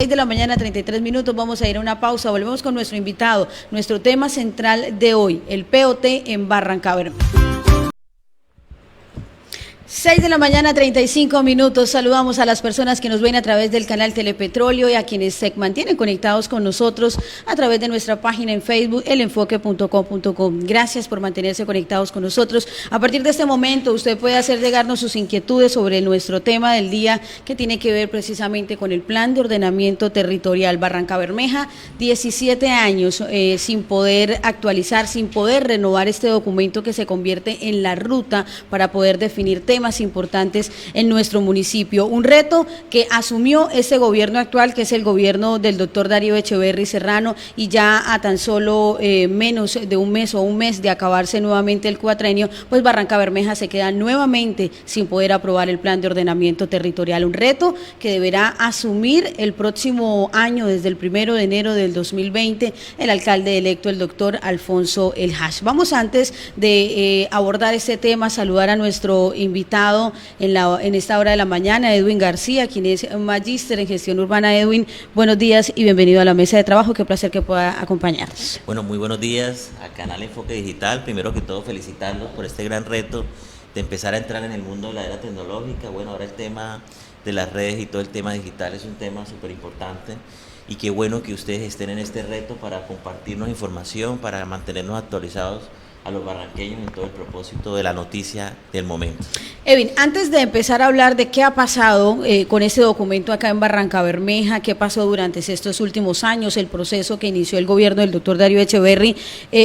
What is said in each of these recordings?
6 de la mañana, 33 minutos, vamos a ir a una pausa, volvemos con nuestro invitado, nuestro tema central de hoy, el POT en Barrancabermeja. 6 de la mañana, 35 minutos, saludamos a las personas que nos ven a través del canal Telepetróleo y a quienes se mantienen conectados con nosotros a través de nuestra página en Facebook, elenfoque.com.co. Gracias por mantenerse conectados con nosotros. A partir de este momento usted puede hacer llegarnos sus inquietudes sobre nuestro tema del día, que tiene que ver precisamente con el Plan de Ordenamiento Territorial. Barrancabermeja, 17 años sin poder actualizar, sin poder renovar este documento que se convierte en la ruta para poder definir temas importantes en nuestro municipio. Un reto que asumió este gobierno actual, que es el gobierno del doctor Darío Echeverri Serrano, y ya a tan solo menos de un mes de acabarse nuevamente el cuatrenio, pues Barrancabermeja se queda nuevamente sin poder aprobar el plan de ordenamiento territorial. Un reto que deberá asumir el próximo año, desde el 1 de enero del 2020, el alcalde electo, el doctor Alfonso El Hash. Vamos, antes de abordar este tema, saludar a nuestro invitado en esta hora de la mañana, Edwin García, quien es magíster en gestión urbana. Edwin, buenos días y bienvenido a la mesa de trabajo. Qué placer que pueda acompañarnos. Bueno, muy buenos días a Canal Enfoque Digital. Primero que todo, felicitarlos por este gran reto de empezar a entrar en el mundo de la era tecnológica. Bueno, ahora el tema de las redes y todo el tema digital es un tema súper importante, y qué bueno que ustedes estén en este reto para compartirnos información, para mantenernos actualizados a los barranqueños en todo el propósito de la noticia del momento. Edwin, antes de empezar a hablar de qué ha pasado con este documento acá en Barrancabermeja, qué pasó durante estos últimos años, el proceso que inició el gobierno del doctor Darío Echeverri,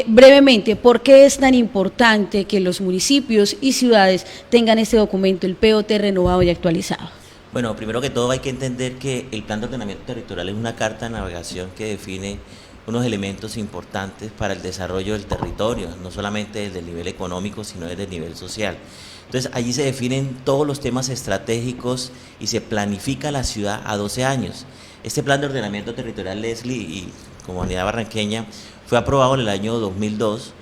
brevemente, ¿por qué es tan importante que los municipios y ciudades tengan este documento, el POT renovado y actualizado? Bueno, primero que todo hay que entender que el Plan de Ordenamiento Territorial es una carta de navegación que define unos elementos importantes para el desarrollo del territorio, no solamente desde el nivel económico, sino desde el nivel social. Entonces, allí se definen todos los temas estratégicos y se planifica la ciudad a 12 años. Este Plan de Ordenamiento Territorial, Leslie y Comunidad Barranqueña, fue aprobado en el año 2002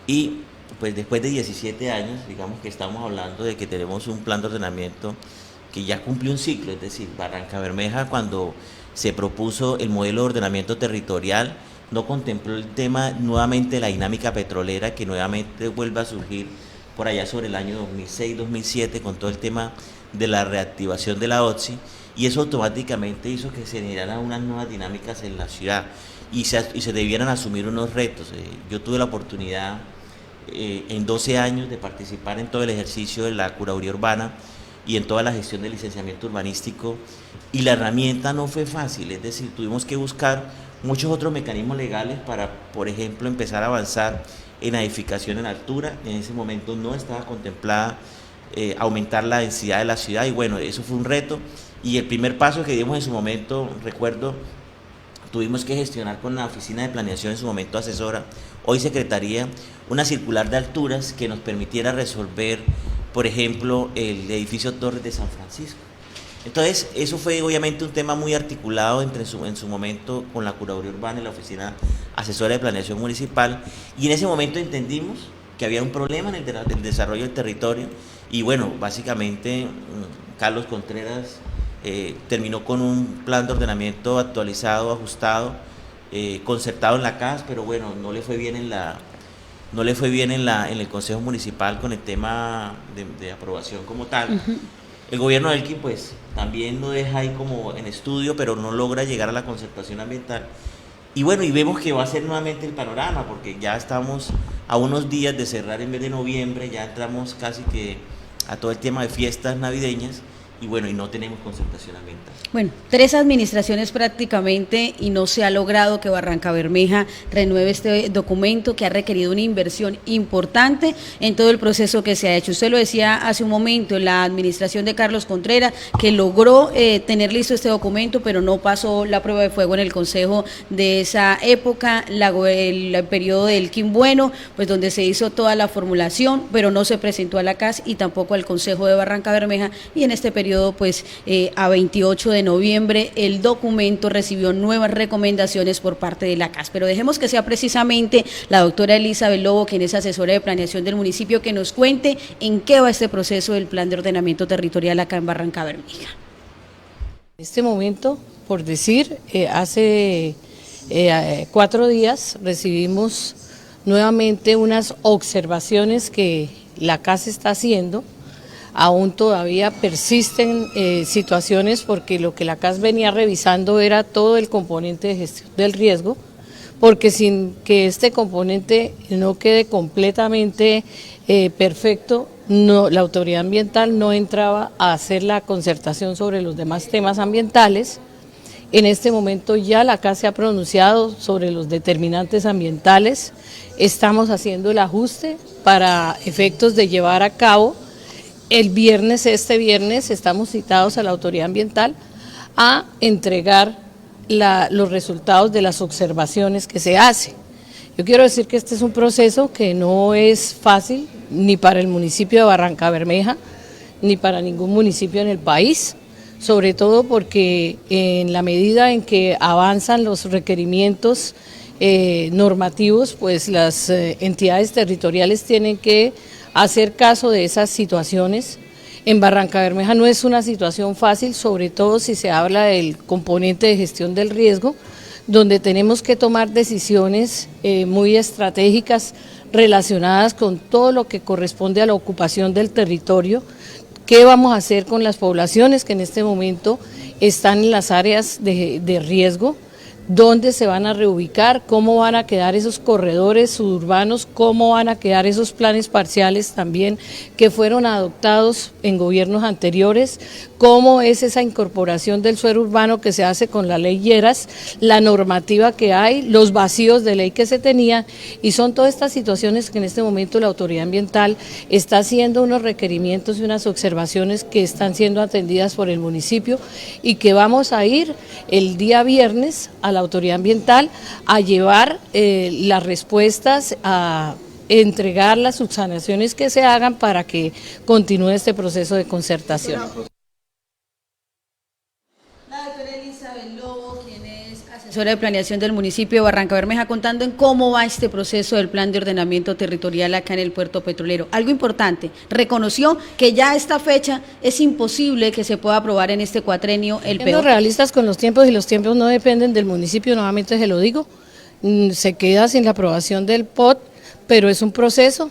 y pues después de 17 años, digamos que estamos hablando de que tenemos un plan de ordenamiento que ya cumplió un ciclo. Es decir, Barrancabermeja, cuando se propuso el modelo de ordenamiento territorial, no contempló el tema nuevamente de la dinámica petrolera, que nuevamente vuelve a surgir por allá sobre el año 2006-2007 con todo el tema de la reactivación de la OXI, y eso automáticamente hizo que se generaran unas nuevas dinámicas en la ciudad y se debieran asumir unos retos. Yo tuve la oportunidad en 12 años de participar en todo el ejercicio de la curaduría urbana y en toda la gestión del licenciamiento urbanístico, y la herramienta no fue fácil. Es decir, tuvimos que buscar muchos otros mecanismos legales para, por ejemplo, empezar a avanzar en la edificación en altura. En ese momento no estaba contemplada aumentar la densidad de la ciudad, y bueno, eso fue un reto, y el primer paso que dimos en su momento, recuerdo, tuvimos que gestionar con la oficina de planeación, en su momento asesora, hoy secretaría, una circular de alturas que nos permitiera resolver, por ejemplo, el edificio Torres de San Francisco. Entonces, eso fue obviamente un tema muy articulado en su momento con la Curaduría Urbana y la Oficina Asesora de Planeación Municipal, y en ese momento entendimos que había un problema en el desarrollo del territorio, y bueno, básicamente Carlos Contreras terminó con un plan de ordenamiento actualizado, ajustado, concertado en la CAS, pero bueno, no le fue bien en el Consejo Municipal con el tema de aprobación como tal. Uh-huh. El gobierno de Elkin pues también lo deja ahí como en estudio, pero no logra llegar a la concertación ambiental. Y bueno, y vemos que va a ser nuevamente el panorama, porque ya estamos a unos días de cerrar en mes de noviembre, ya entramos casi que a todo el tema de fiestas navideñas, y bueno, y no tenemos concertación ambiental. Bueno, 3 administraciones prácticamente y no se ha logrado que Barrancabermeja renueve este documento, que ha requerido una inversión importante en todo el proceso que se ha hecho. Usted lo decía hace un momento, la administración de Carlos Contreras, que logró tener listo este documento, pero no pasó la prueba de fuego en el consejo de esa época, el periodo del Elkin Bueno, pues donde se hizo toda la formulación, pero no se presentó a la CAS y tampoco al consejo de Barrancabermeja, y en este periodo pues a 28 de noviembre el documento recibió nuevas recomendaciones por parte de la CAS. Pero dejemos que sea precisamente la doctora Elizabeth Lobo, quien es asesora de planeación del municipio, que nos cuente en qué va este proceso del plan de ordenamiento territorial acá en Barrancabermeja. En este momento por decir, hace 4 días recibimos nuevamente unas observaciones que la CAS está haciendo. Aún todavía persisten situaciones porque lo que la CAS venía revisando era todo el componente de gestión del riesgo, porque sin que este componente no quede completamente perfecto, la autoridad ambiental no entraba a hacer la concertación sobre los demás temas ambientales. En este momento ya la CAS se ha pronunciado sobre los determinantes ambientales, estamos haciendo el ajuste para efectos de llevar a cabo este viernes estamos citados a la autoridad ambiental a entregar los resultados de las observaciones que se hacen. Yo quiero decir que este es un proceso que no es fácil ni para el municipio de Barrancabermeja, ni para ningún municipio en el país, sobre todo porque en la medida en que avanzan los requerimientos normativos, pues las entidades territoriales tienen que hacer caso de esas situaciones. En Barrancabermeja no es una situación fácil, sobre todo si se habla del componente de gestión del riesgo, donde tenemos que tomar decisiones muy estratégicas relacionadas con todo lo que corresponde a la ocupación del territorio. ¿Qué vamos a hacer con las poblaciones que en este momento están en las áreas de riesgo? ¿Dónde se van a reubicar? ¿Cómo van a quedar esos corredores suburbanos? ¿Cómo van a quedar esos planes parciales también que fueron adoptados en gobiernos anteriores? ¿Cómo es esa incorporación del suelo urbano que se hace con la ley Lleras? La normativa que hay, los vacíos de ley que se tenían, y son todas estas situaciones que en este momento la autoridad ambiental está haciendo unos requerimientos y unas observaciones que están siendo atendidas por el municipio y que vamos a ir el día viernes a la autoridad ambiental a llevar las respuestas, a entregar las subsanaciones que se hagan para que continúe este proceso de concertación. La doctora Elizabeth Lobo, quien es asesora de planeación del municipio de Barrancabermeja, contando en cómo va este proceso del plan de ordenamiento territorial acá en el puerto petrolero. Algo importante, reconoció que ya a esta fecha es imposible que se pueda aprobar en este cuatrenio el PO. Siendo realistas con los tiempos, y los tiempos no dependen del municipio, nuevamente se lo digo, se queda sin la aprobación del POT, pero es un proceso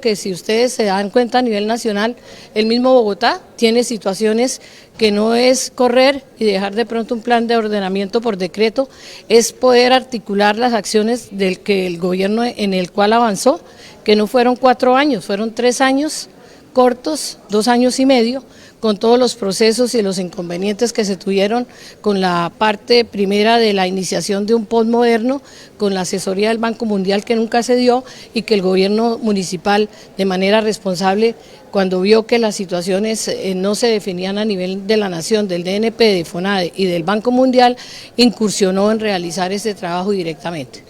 que, si ustedes se dan cuenta, a nivel nacional, el mismo Bogotá tiene situaciones que no es correr y dejar de pronto un plan de ordenamiento por decreto, es poder articular las acciones del que el gobierno en el cual avanzó, que no fueron 4 años, fueron 3 años cortos, 2 años y medio, con todos los procesos y los inconvenientes que se tuvieron con la parte primera de la iniciación de un POT moderno, con la asesoría del Banco Mundial que nunca se dio, y que el gobierno municipal, de manera responsable, cuando vio que las situaciones no se definían a nivel de la nación, del DNP, de FONADE y del Banco Mundial, incursionó en realizar ese trabajo directamente.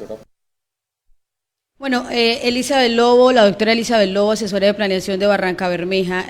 Bueno, Elizabeth Lobo, la doctora Elizabeth Lobo, asesora de planeación de Barrancabermeja,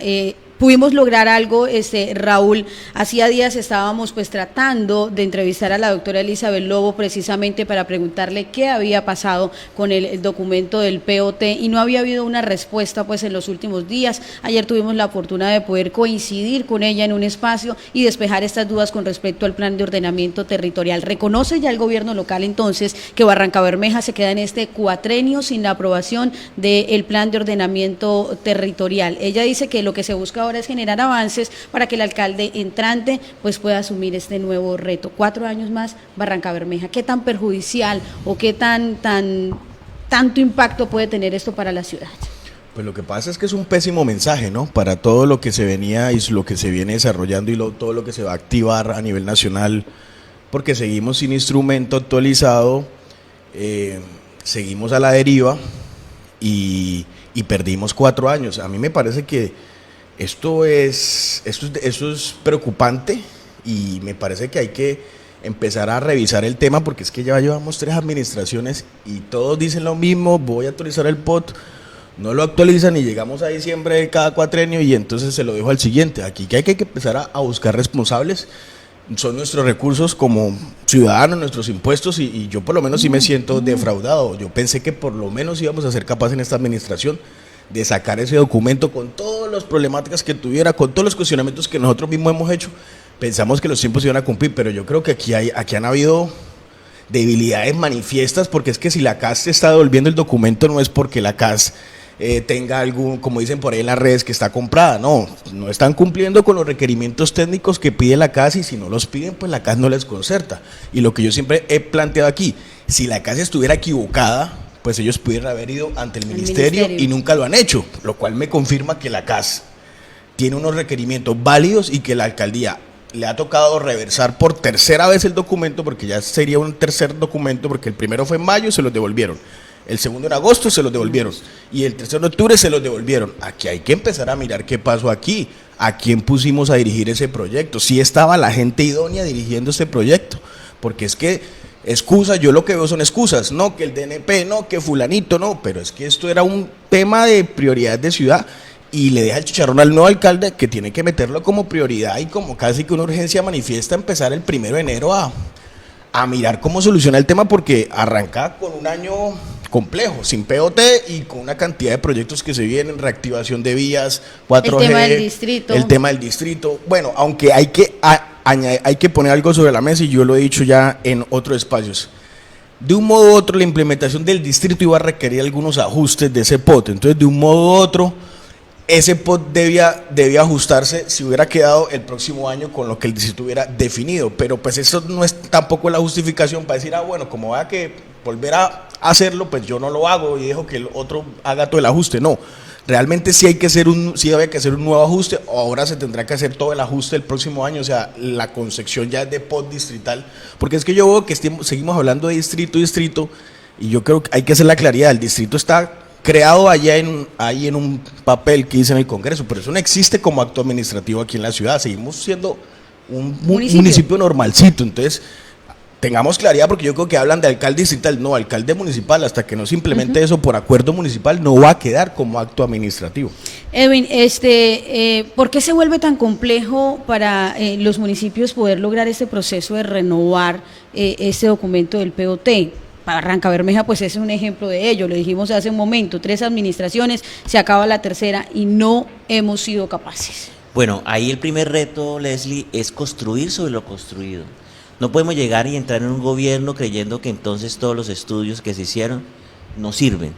pudimos lograr algo, Raúl. Hacía días estábamos pues tratando de entrevistar a la doctora Elizabeth Lobo precisamente para preguntarle qué había pasado con el documento del POT, y no había habido una respuesta pues en los últimos días. Ayer tuvimos la fortuna de poder coincidir con ella en un espacio y despejar estas dudas con respecto al plan de ordenamiento territorial. ¿Reconoce ya el gobierno local entonces que Barrancabermeja se queda en este cuatrenio sin la aprobación del plan de ordenamiento territorial? Ella dice que lo que se busca ahora es generar avances para que el alcalde entrante pues pueda asumir este nuevo reto. 4 años más, Barrancabermeja. ¿Qué tan perjudicial o qué tanto impacto puede tener esto para la ciudad? Pues lo que pasa es que es un pésimo mensaje, ¿no? Para todo lo que se venía y lo que se viene desarrollando y todo lo que se va a activar a nivel nacional, porque seguimos sin instrumento actualizado, seguimos a la deriva y perdimos 4 años. A mí me parece que esto es preocupante, y me parece que hay que empezar a revisar el tema, porque es que ya llevamos 3 administraciones y todos dicen lo mismo: voy a actualizar el POT, no lo actualizan y llegamos a diciembre de cada cuatrenio y entonces se lo dejo al siguiente. Aquí que hay que empezar a buscar responsables. Son nuestros recursos como ciudadanos, nuestros impuestos, y yo por lo menos sí me siento defraudado. Yo pensé que por lo menos íbamos a ser capaces en esta administración de sacar ese documento con todas las problemáticas que tuviera, con todos los cuestionamientos que nosotros mismos hemos hecho, pensamos que los tiempos iban a cumplir, pero yo creo que aquí han habido debilidades manifiestas, porque es que si la CAS te está devolviendo el documento no es porque la CAS tenga algún, como dicen por ahí en las redes, que está comprada, no están cumpliendo con los requerimientos técnicos que pide la CAS, y si no los piden, pues la CAS no les concerta. Y lo que yo siempre he planteado aquí, si la CAS estuviera equivocada, pues ellos pudieran haber ido ante el ministerio y nunca lo han hecho, lo cual me confirma que la CAS tiene unos requerimientos válidos y que la alcaldía le ha tocado reversar por tercera vez el documento, porque ya sería un tercer documento, porque el primero fue en mayo, se los devolvieron. El segundo en agosto se los devolvieron y el 3 de octubre se los devolvieron. Aquí hay que empezar a mirar qué pasó aquí, a quién pusimos a dirigir ese proyecto, si estaba la gente idónea dirigiendo ese proyecto, porque es que excusas, yo lo que veo son excusas, no que el DNP, no que fulanito, no, pero es que esto era un tema de prioridad de ciudad y le deja el chicharrón al nuevo alcalde, que tiene que meterlo como prioridad y como casi que una urgencia manifiesta empezar el 1 de enero a mirar cómo soluciona el tema, porque arranca con un año complejo, sin POT y con una cantidad de proyectos que se vienen, reactivación de vías, 4G, el tema del distrito. Bueno, aunque hay que poner algo sobre la mesa, y yo lo he dicho ya en otros espacios. De un modo u otro, la implementación del distrito iba a requerir algunos ajustes de ese POT, entonces de un modo u otro, ese POT debía ajustarse si hubiera quedado el próximo año con lo que el distrito hubiera definido, pero pues eso no es tampoco la justificación para decir, bueno, como va a que volver a hacerlo, pues yo no lo hago y dejo que el otro haga todo el ajuste. No, realmente sí había que hacer un nuevo ajuste, o ahora se tendrá que hacer todo el ajuste el próximo año, o sea, la concepción ya es de POT distrital, porque es que yo veo que seguimos hablando de distrito, y yo creo que hay que hacer la claridad, el distrito está creado ahí en un papel que dice en el Congreso, pero eso no existe como acto administrativo aquí en la ciudad, seguimos siendo un municipio normalcito, entonces tengamos claridad, porque yo creo que hablan de alcalde distrital, no, alcalde municipal, hasta que no se implemente eso por acuerdo municipal, no va a quedar como acto administrativo. Edwin, ¿por qué se vuelve tan complejo para los municipios poder lograr este proceso de renovar este documento del POT? Para Barranca Bermeja, pues ese es un ejemplo de ello, lo dijimos hace un momento, 3 administraciones, se acaba la tercera y no hemos sido capaces. Bueno, ahí el primer reto, Leslie, es construir sobre lo construido. No podemos llegar y entrar en un gobierno creyendo que entonces todos los estudios que se hicieron no sirven.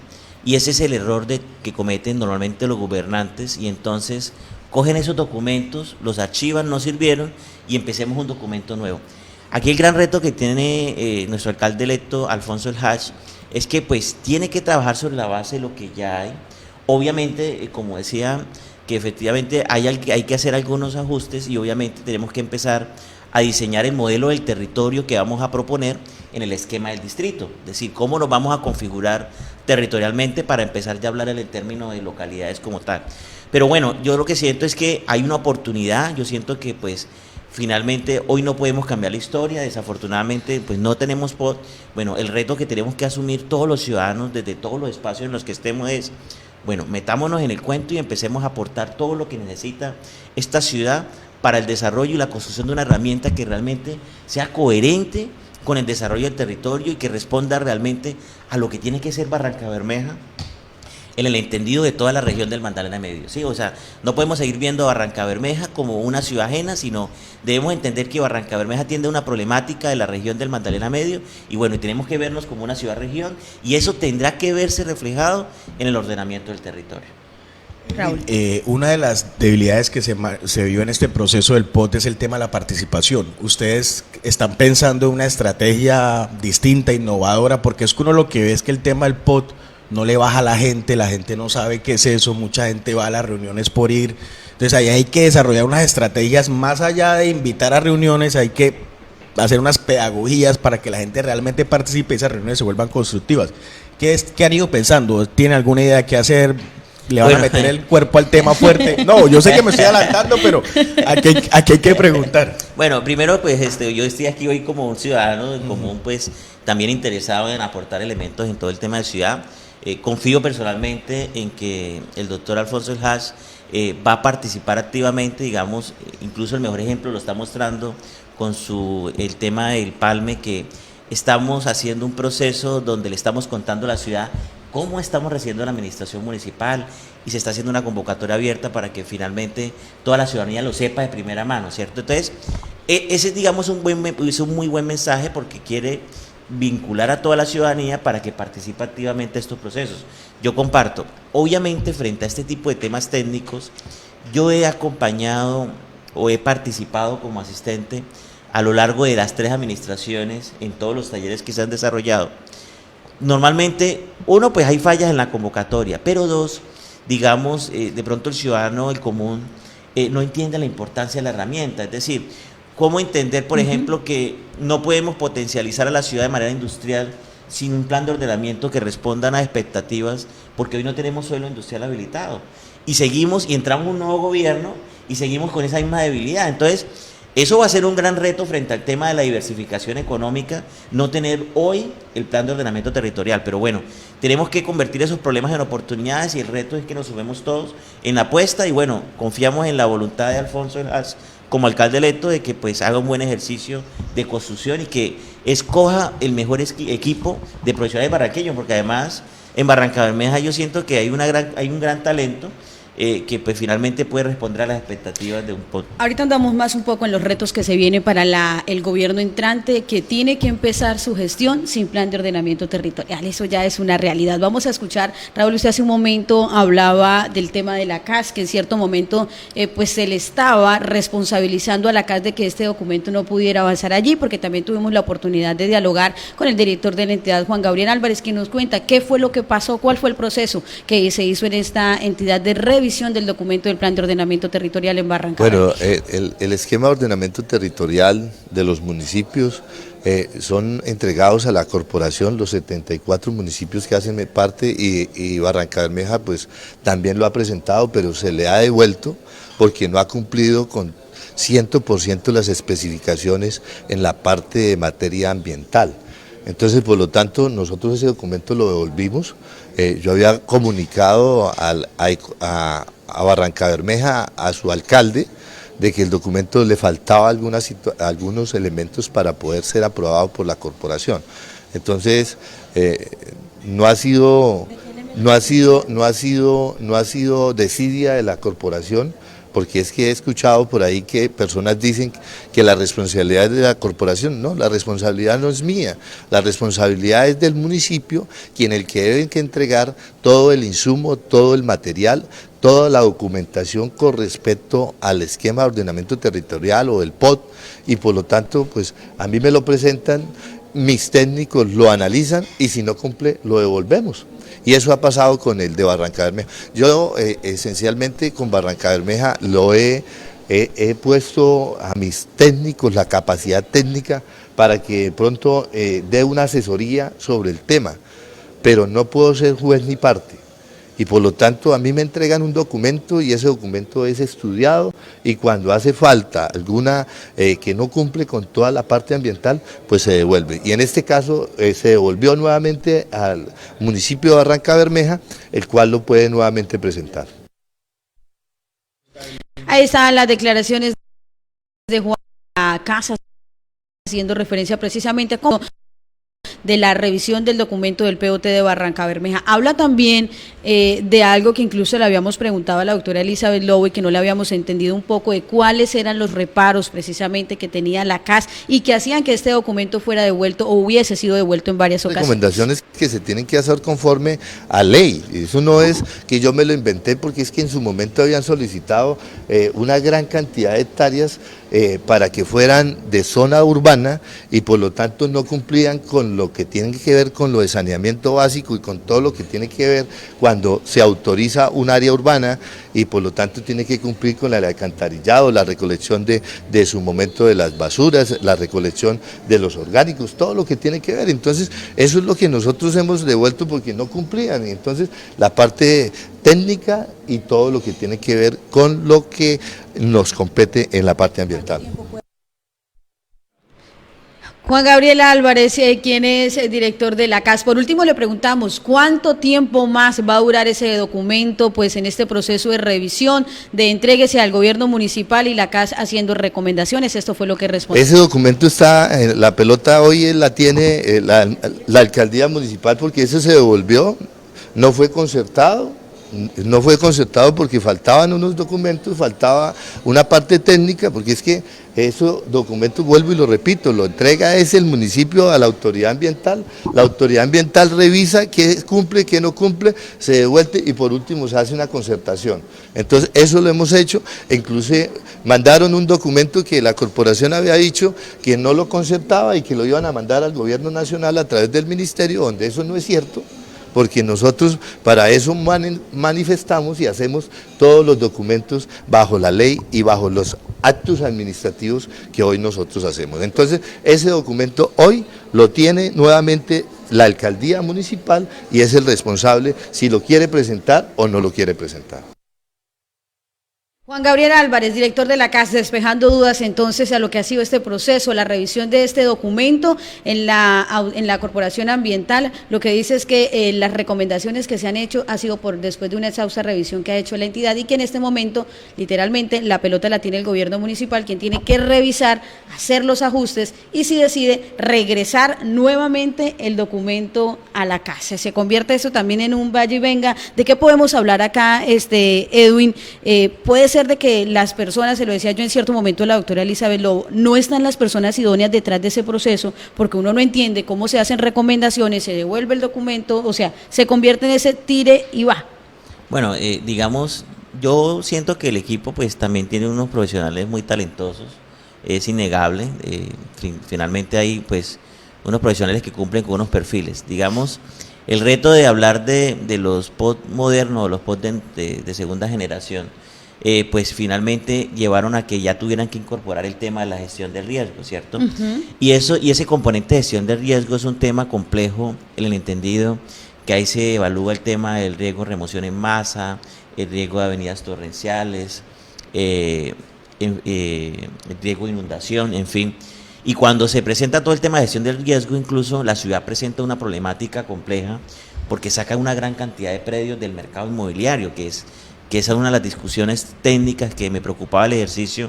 Y ese es el error que cometen normalmente los gobernantes, y entonces cogen esos documentos, los archivan, no sirvieron, y empecemos un documento nuevo. Aquí el gran reto que tiene nuestro alcalde electo, Alfonso El Hach, es que pues tiene que trabajar sobre la base de lo que ya hay. Obviamente, como decía, que efectivamente hay que hacer algunos ajustes, y obviamente tenemos que empezar a diseñar el modelo del territorio que vamos a proponer en el esquema del distrito, es decir, cómo nos vamos a configurar territorialmente para empezar ya a hablar en el término de localidades como tal. Pero bueno, yo lo que siento es que hay una oportunidad, yo siento que pues finalmente hoy no podemos cambiar la historia, desafortunadamente pues no tenemos POT. Bueno, el reto que tenemos que asumir todos los ciudadanos desde todos los espacios en los que estemos es, bueno, metámonos en el cuento y empecemos a aportar todo lo que necesita esta ciudad para el desarrollo y la construcción de una herramienta que realmente sea coherente con el desarrollo del territorio y que responda realmente a lo que tiene que ser Barranca Bermeja en el entendido de toda la región del Magdalena Medio, ¿sí? O sea, no podemos seguir viendo a Barranca Bermeja como una ciudad ajena, sino debemos entender que Barranca Bermeja atiende a una problemática de la región del Magdalena Medio, y bueno, tenemos que vernos como una ciudad-región, y eso tendrá que verse reflejado en el ordenamiento del territorio. Raúl. Una de las debilidades que se vio en este proceso del POT es el tema de la participación. Ustedes están pensando en una estrategia distinta, innovadora, porque es que uno lo que ve es que el tema del POT no le baja a la gente no sabe qué es eso, mucha gente va a las reuniones por ir, entonces ahí hay que desarrollar unas estrategias, más allá de invitar a reuniones, hay que hacer unas pedagogías para que la gente realmente participe y esas reuniones se vuelvan constructivas. ¿Qué han ido pensando? ¿Tiene alguna idea de qué hacer? ¿Le van a meter el cuerpo al tema fuerte? No, yo sé que me estoy adelantando, pero aquí hay que preguntar. Bueno, primero pues yo estoy aquí hoy como un ciudadano común, pues también interesado en aportar elementos en todo el tema de ciudad. Confío personalmente en que el doctor Alfonso El Hach va a participar activamente, digamos, incluso el mejor ejemplo lo está mostrando con el tema del Palme, que estamos haciendo un proceso donde le estamos contando a la ciudad cómo estamos recibiendo la administración municipal, y se está haciendo una convocatoria abierta para que finalmente toda la ciudadanía lo sepa de primera mano, ¿cierto? Entonces, ese digamos es un muy buen mensaje porque quiere vincular a toda la ciudadanía para que participe activamente en estos procesos. Yo comparto, obviamente frente a este tipo de temas técnicos, yo he acompañado o he participado como asistente a lo largo de las 3 administraciones en todos los talleres que se han desarrollado. Normalmente, uno, pues hay fallas en la convocatoria, pero 2, digamos, de pronto el ciudadano, el común, no entiende la importancia de la herramienta, es decir, cómo entender, por ejemplo, que no podemos potencializar a la ciudad de manera industrial sin un plan de ordenamiento que responda a las expectativas, porque hoy no tenemos suelo industrial habilitado, y seguimos, y entramos en un nuevo gobierno, y seguimos con esa misma debilidad. Entonces, eso va a ser un gran reto frente al tema de la diversificación económica, no tener hoy el plan de ordenamiento territorial, pero bueno, tenemos que convertir esos problemas en oportunidades, y el reto es que nos sumemos todos en la apuesta, y bueno, confiamos en la voluntad de Alfonso Elhaz como alcalde electo de que pues haga un buen ejercicio de construcción y que escoja el mejor equipo de profesionales barranqueños, porque además en Barrancabermeja yo siento que hay un gran talento que pues finalmente puede responder a las expectativas de un poco. Ahorita andamos más un poco en los retos que se vienen para el gobierno entrante, que tiene que empezar su gestión sin plan de ordenamiento territorial. Eso ya es una realidad. Vamos a escuchar, Raúl, usted hace un momento hablaba del tema de la CAS, que en cierto momento pues se le estaba responsabilizando a la CAS de que este documento no pudiera avanzar allí, porque también tuvimos la oportunidad de dialogar con el director de la entidad, Juan Gabriel Álvarez, que nos cuenta qué fue lo que pasó, cuál fue el proceso que se hizo en esta entidad de revisión del documento del plan de ordenamiento territorial en Barrancabermeja. Bueno, el esquema de ordenamiento territorial de los municipios son entregados a la corporación, los 74 municipios que hacen parte, y Barrancabermeja pues también lo ha presentado, pero se le ha devuelto porque no ha cumplido con 100% las especificaciones en la parte de materia ambiental. Entonces, por lo tanto, nosotros ese documento lo devolvimos. Yo había comunicado a Barrancabermeja, a su alcalde, de que el documento le faltaba algunos elementos para poder ser aprobado por la corporación. Entonces, no ha sido desidia de la corporación, porque es que he escuchado por ahí que personas dicen que la responsabilidad es de la corporación. No, la responsabilidad no es mía, la responsabilidad es del municipio, el que debe que entregar todo el insumo, todo el material, toda la documentación con respecto al esquema de ordenamiento territorial o del POT, y por lo tanto, pues a mí me lo presentan, mis técnicos lo analizan, y si no cumple, lo devolvemos. Y eso ha pasado con el de Barrancabermeja. Yo esencialmente con Barrancabermeja he puesto a mis técnicos la capacidad técnica para que de pronto dé una asesoría sobre el tema, pero no puedo ser juez ni parte. Y por lo tanto a mí me entregan un documento, y ese documento es estudiado, y cuando hace falta alguna que no cumple con toda la parte ambiental, pues se devuelve. Y en este caso se devolvió nuevamente al municipio de Barrancabermeja, el cual lo puede nuevamente presentar. Ahí están las declaraciones de Juan Casas, haciendo referencia precisamente como de la revisión del documento del POT de Barrancabermeja. Habla también de algo que incluso le habíamos preguntado a la doctora Elizabeth Lowe y que no le habíamos entendido un poco, de cuáles eran los reparos precisamente que tenía la CAS y que hacían que este documento fuera devuelto o hubiese sido devuelto en varias ocasiones. Recomendaciones que se tienen que hacer conforme a ley. Eso no es que yo me lo inventé, porque es que en su momento habían solicitado una gran cantidad de hectáreas para que fueran de zona urbana, y por lo tanto no cumplían con lo que tiene que ver con lo de saneamiento básico y con todo lo que tiene que ver cuando se autoriza un área urbana, y por lo tanto tiene que cumplir con el alcantarillado, la recolección de su momento de las basuras, la recolección de los orgánicos, todo lo que tiene que ver. Entonces eso es lo que nosotros hemos devuelto porque no cumplían, y entonces la parte técnica y todo lo que tiene que ver con lo que nos compete en la parte ambiental. Juan Gabriel Álvarez, quien es director de la CAS. Por último, le preguntamos cuánto tiempo más va a durar ese documento, pues en este proceso de revisión, de entréguese al gobierno municipal y la CAS haciendo recomendaciones. Esto fue lo que respondió. Ese documento está, la pelota hoy la tiene la alcaldía municipal, porque eso se devolvió. no fue concertado. No fue concertado porque faltaban unos documentos, faltaba una parte técnica, porque es que esos documentos, vuelvo y lo repito, lo entrega es el municipio a la autoridad ambiental, la autoridad ambiental revisa qué cumple, qué no cumple, se devuelve y por último se hace una concertación. Entonces eso lo hemos hecho, incluso mandaron un documento que la corporación había dicho que no lo concertaba y que lo iban a mandar al gobierno nacional a través del ministerio, donde eso no es cierto, porque nosotros para eso manifestamos y hacemos todos los documentos bajo la ley y bajo los actos administrativos que hoy nosotros hacemos. Entonces, ese documento hoy lo tiene nuevamente la alcaldía municipal y es el responsable si lo quiere presentar o no lo quiere presentar. Juan Gabriel Álvarez, director de la CAS, despejando dudas entonces a lo que ha sido este proceso, la revisión de este documento en la Corporación Ambiental. Lo que dice es que las recomendaciones que se han hecho ha sido después de una exhausta revisión que ha hecho la entidad y que en este momento, literalmente, la pelota la tiene el gobierno municipal, quien tiene que revisar, hacer los ajustes y si decide regresar nuevamente el documento a la CAS. Se convierte eso también en un vaya y venga. ¿De qué podemos hablar acá, Edwin? Puede ser de que las personas, se lo decía yo en cierto momento a la doctora Elizabeth Lobo, no están las personas idóneas detrás de ese proceso, porque uno no entiende cómo se hacen recomendaciones, se devuelve el documento, o sea, se convierte en ese tire y va. Bueno, digamos, yo siento que el equipo pues también tiene unos profesionales muy talentosos, es innegable, finalmente hay pues unos profesionales que cumplen con unos perfiles, digamos. El reto de hablar de los POT modernos, los POT de segunda generación, pues finalmente llevaron a que ya tuvieran que incorporar el tema de la gestión del riesgo, ¿cierto? Y ese componente de gestión del riesgo es un tema complejo en el entendido que ahí se evalúa el tema del riesgo de remoción en masa, el riesgo de avenidas torrenciales, el riesgo de inundación, en fin. Y cuando se presenta todo el tema de gestión del riesgo, incluso la ciudad presenta una problemática compleja porque saca una gran cantidad de predios del mercado inmobiliario, que esa es una de las discusiones técnicas que me preocupaba el ejercicio,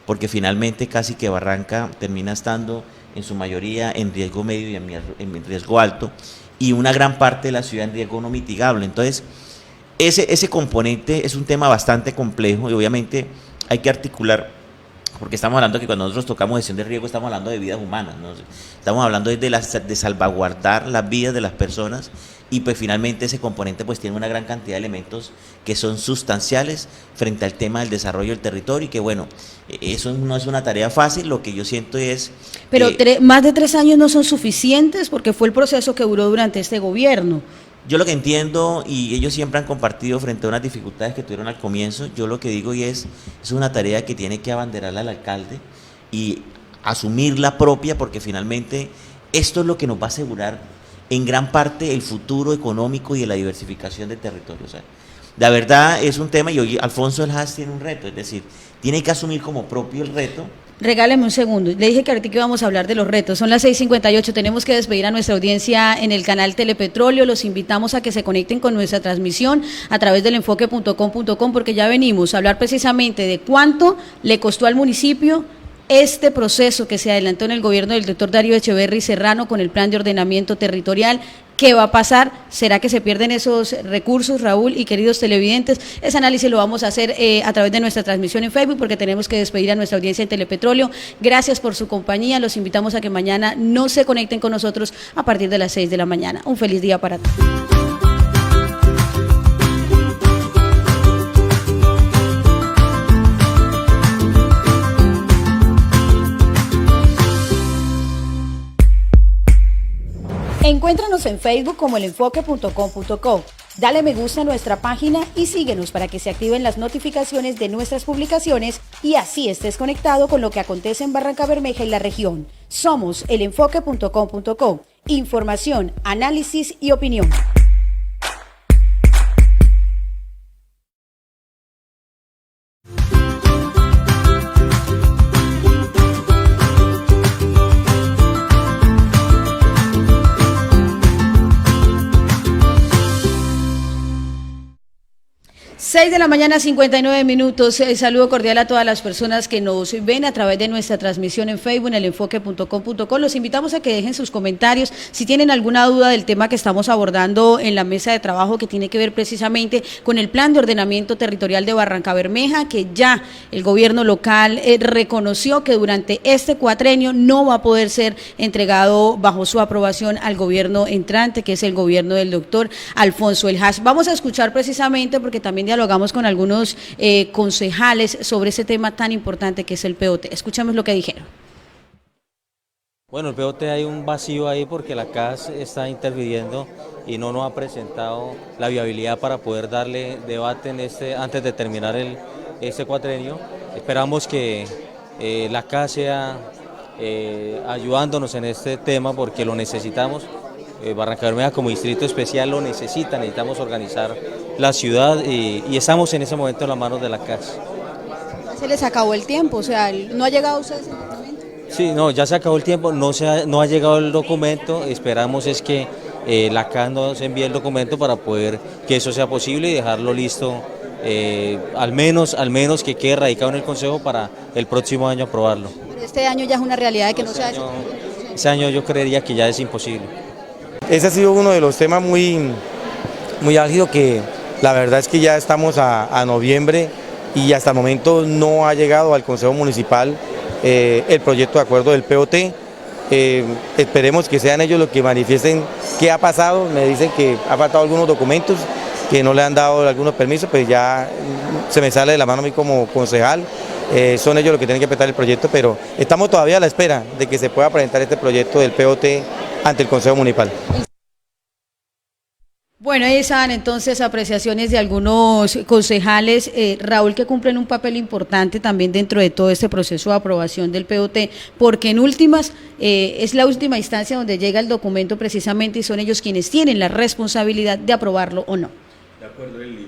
porque finalmente casi que Barranca termina estando en su mayoría en riesgo medio y en riesgo alto, y una gran parte de la ciudad en riesgo no mitigable. Entonces, ese componente es un tema bastante complejo y obviamente hay que articular, porque estamos hablando que cuando nosotros tocamos gestión de riesgo estamos hablando de vidas humanas, ¿no? Estamos hablando de salvaguardar las vidas de las personas y pues finalmente ese componente pues tiene una gran cantidad de elementos que son sustanciales frente al tema del desarrollo del territorio y que bueno, eso no es una tarea fácil, lo que yo siento es... Pero más de 3 años no son suficientes porque fue el proceso que duró durante este gobierno. Yo lo que entiendo, y ellos siempre han compartido frente a unas dificultades que tuvieron al comienzo, yo lo que digo y es una tarea que tiene que abanderarla al alcalde y asumirla propia porque finalmente esto es lo que nos va a asegurar en gran parte el futuro económico y de la diversificación del territorio. O sea, la verdad es un tema y hoy Alfonso El Haas tiene un reto, es decir, tiene que asumir como propio el reto. Regáleme un segundo, le dije que ahorita que íbamos a hablar de los retos, son las 6:58, tenemos que despedir a nuestra audiencia en el canal Telepetróleo, los invitamos a que se conecten con nuestra transmisión a través del enfoque.com.com porque ya venimos a hablar precisamente de cuánto le costó al municipio este proceso que se adelantó en el gobierno del doctor Darío Echeverry Serrano con el plan de ordenamiento territorial. ¿Qué va a pasar? ¿Será que se pierden esos recursos, Raúl y queridos televidentes? Ese análisis lo vamos a hacer a través de nuestra transmisión en Facebook porque tenemos que despedir a nuestra audiencia en Telepetróleo. Gracias por su compañía, los invitamos a que mañana no se conecten con nosotros a partir de las 6 de la mañana. Un feliz día para todos. Encuéntranos en Facebook como elenfoque.com.co. Dale me gusta a nuestra página y síguenos para que se activen las notificaciones de nuestras publicaciones y así estés conectado con lo que acontece en Barrancabermeja y la región. Somos elenfoque.com.co. Información, análisis y opinión. 6 de la mañana, 59 minutos. Saludo cordial a todas las personas que nos ven a través de nuestra transmisión en Facebook, en elenfoque.com.co. Los invitamos a que dejen sus comentarios si tienen alguna duda del tema que estamos abordando en la mesa de trabajo, que tiene que ver precisamente con el plan de ordenamiento territorial de Barrancabermeja, que ya el gobierno local reconoció que durante este cuatrenio no va a poder ser entregado bajo su aprobación al gobierno entrante, que es el gobierno del doctor Alfonso El Hash. Vamos a escuchar precisamente, porque también dialogamos con algunos concejales sobre ese tema tan importante que es el POT. Escuchamos lo que dijeron. Bueno, el POT hay un vacío ahí porque la CAS está interviniendo y no nos ha presentado la viabilidad para poder darle debate antes de terminar este cuatrenio. Esperamos que la CAS sea ayudándonos en este tema porque lo necesitamos. Barrancabermeja como distrito especial lo necesitamos organizar la ciudad y estamos en ese momento en las manos de la CAS. Se les acabó el tiempo, o sea, ¿no ha llegado a ustedes el documento? Sí, no, ya se acabó el tiempo, no ha llegado el documento, esperamos es que la CAS nos envíe el documento para poder que eso sea posible y dejarlo listo, al menos que quede radicado en el Consejo para el próximo año aprobarlo. Pero este año ya es una realidad de que no se ha hecho. Este año yo creería que ya es imposible. Ese ha sido uno de los temas muy álgidos que la verdad es que ya estamos a noviembre y hasta el momento no ha llegado al Consejo Municipal el proyecto de acuerdo del POT. Esperemos que sean ellos los que manifiesten qué ha pasado. Me dicen que ha faltado algunos documentos, que no le han dado algunos permisos, pues ya se me sale de la mano a mí como concejal. Son ellos los que tienen que apretar el proyecto, pero estamos todavía a la espera de que se pueda presentar este proyecto del POT ante el Consejo Municipal. Bueno, ahí están entonces apreciaciones de algunos concejales, Raúl, que cumplen un papel importante también dentro de todo este proceso de aprobación del POT, porque en últimas es la última instancia donde llega el documento precisamente y son ellos quienes tienen la responsabilidad de aprobarlo o no. De acuerdo, Eli.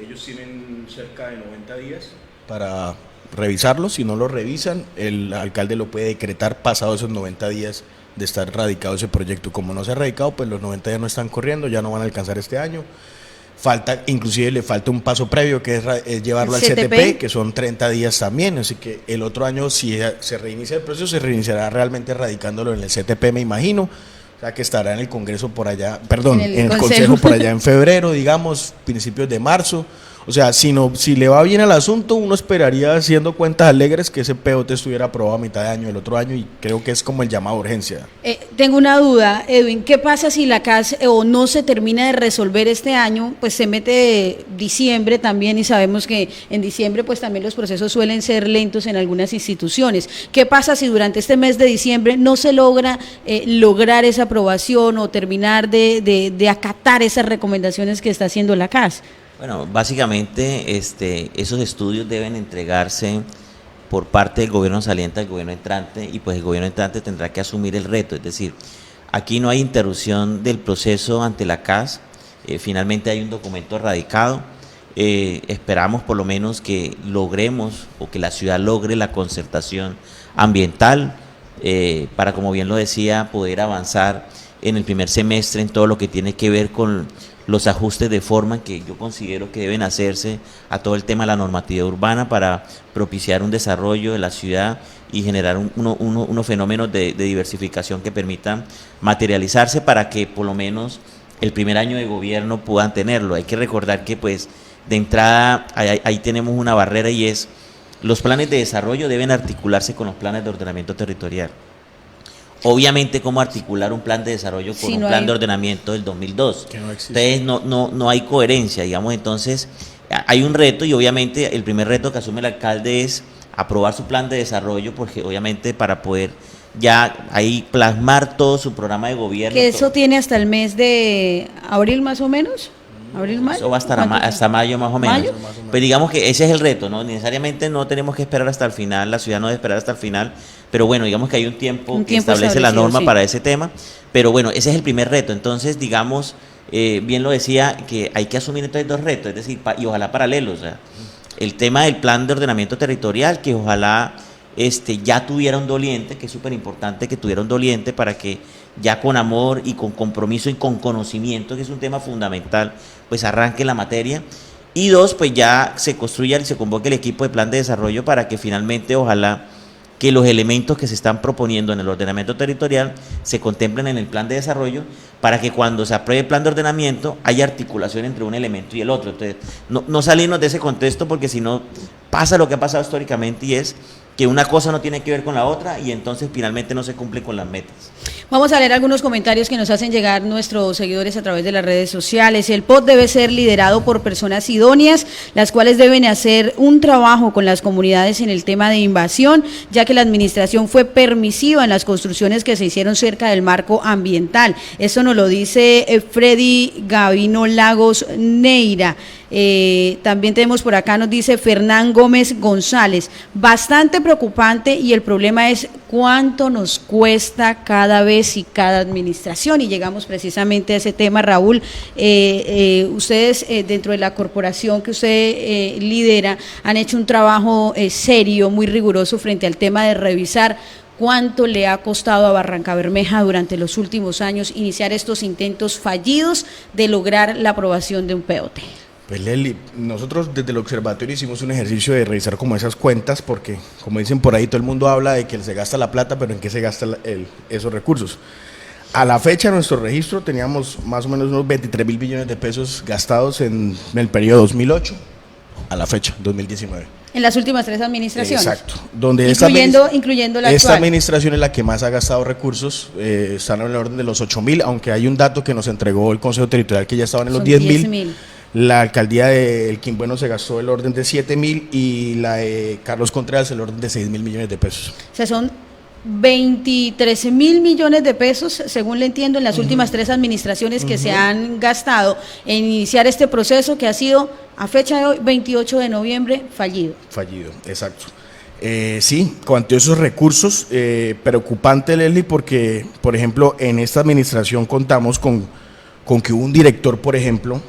Ellos tienen cerca de 90 días para revisarlo. Si no lo revisan, el alcalde lo puede decretar pasado esos 90 días de estar radicado ese proyecto. Como no se ha radicado, pues los 90 días no están corriendo, ya no van a alcanzar este año. Inclusive le falta un paso previo, que es llevarlo al CTP, que son 30 días también, así que el otro año, si se reinicia el proceso, se reiniciará realmente radicándolo en el CTP, me imagino, o sea que estará en el Congreso por allá, perdón, en el Consejo por allá en febrero, digamos, principios de marzo. O sea, si le va bien al asunto, uno esperaría, haciendo cuentas alegres, que ese POT estuviera aprobado a mitad de año, el otro año, y creo que es como el llamado a urgencia. Tengo una duda, Edwin, ¿qué pasa si la CAS o no se termina de resolver este año? Pues se mete diciembre también y sabemos que en diciembre pues también los procesos suelen ser lentos en algunas instituciones. ¿Qué pasa si durante este mes de diciembre no se logra lograr esa aprobación o terminar de acatar esas recomendaciones que está haciendo la CAS? Bueno, básicamente esos estudios deben entregarse por parte del gobierno saliente al gobierno entrante y pues el gobierno entrante tendrá que asumir el reto, es decir, aquí no hay interrupción del proceso ante la CAS, finalmente hay un documento radicado, esperamos por lo menos que logremos o que la ciudad logre la concertación ambiental para, como bien lo decía, poder avanzar en el primer semestre en todo lo que tiene que ver con los ajustes de forma que yo considero que deben hacerse a todo el tema de la normatividad urbana para propiciar un desarrollo de la ciudad y generar unos fenómenos de diversificación que permitan materializarse para que por lo menos el primer año de gobierno puedan tenerlo. Hay que recordar que pues de entrada ahí tenemos una barrera y es los planes de desarrollo deben articularse con los planes de ordenamiento territorial. Obviamente, ¿cómo articular un plan de desarrollo con un plan de ordenamiento del 2002? Que no existe. Entonces, no hay coherencia, digamos. Entonces, hay un reto y obviamente el primer reto que asume el alcalde es aprobar su plan de desarrollo, porque obviamente para poder ya ahí plasmar todo su programa de gobierno. ¿Que eso tiene hasta el mes de abril más o menos? ¿Abril, mayo? Eso va hasta mayo más o menos. Pero digamos que ese es el reto, ¿no? Necesariamente no tenemos que esperar hasta el final, la ciudad no debe esperar hasta el final, pero bueno, digamos que hay un tiempo que establece la norma para ese tema, pero bueno, ese es el primer reto. Entonces, digamos, bien lo decía, que hay que asumir entonces dos retos, es decir, y ojalá paralelos, o sea, el tema del plan de ordenamiento territorial, que ojalá ya tuviera un doliente, que es súper importante que tuviera un doliente para que ya con amor y con compromiso y con conocimiento, que es un tema fundamental, pues arranque la materia. Y dos, pues ya se construya y se convoque el equipo de plan de desarrollo para que finalmente, ojalá, que los elementos que se están proponiendo en el ordenamiento territorial se contemplen en el plan de desarrollo para que cuando se apruebe el plan de ordenamiento haya articulación entre un elemento y el otro. Entonces, no salirnos de ese contexto, porque si no pasa lo que ha pasado históricamente, y es que una cosa no tiene que ver con la otra y entonces finalmente no se cumple con las metas. Vamos a leer algunos comentarios que nos hacen llegar nuestros seguidores a través de las redes sociales. El POT debe ser liderado por personas idóneas, las cuales deben hacer un trabajo con las comunidades en el tema de invasión, ya que la administración fue permisiva en las construcciones que se hicieron cerca del marco ambiental. Esto nos lo dice Freddy Gavino Lagos Neira. También tenemos por acá, nos dice Fernán Gómez González, bastante preocupante, y el problema es cuánto nos cuesta cada vez y cada administración, y llegamos precisamente a ese tema. Raúl, ustedes dentro de la corporación que usted lidera han hecho un trabajo serio, muy riguroso frente al tema de revisar cuánto le ha costado a Barrancabermeja durante los últimos años iniciar estos intentos fallidos de lograr la aprobación de un POT. Pues Leli, nosotros desde el observatorio hicimos un ejercicio de revisar como esas cuentas, porque como dicen por ahí, todo el mundo habla de que se gasta la plata, pero ¿en qué se gastan esos recursos? A la fecha, en nuestro registro teníamos más o menos unos 23.000 millones de pesos gastados en el periodo 2008 a la fecha, 2019. En las últimas 3 administraciones. Exacto. Donde incluyendo la esta actual. administración es la que más ha gastado recursos, están en el orden de los 8.000, aunque hay un dato que nos entregó el Consejo Territorial que ya estaban en los 10.000. La alcaldía de El Quimbueno se gastó el orden de 7.000 y la de Carlos Contreras el orden de 6.000 millones de pesos. O sea, son 23.000 millones de pesos, según le entiendo, en las últimas 3 administraciones que se han gastado en iniciar este proceso que ha sido, a fecha de hoy, 28 de noviembre, fallido. Fallido, exacto. Sí, cuanto a esos recursos, preocupante, Leslie, porque, por ejemplo, en esta administración contamos con que hubo un director, por ejemplo,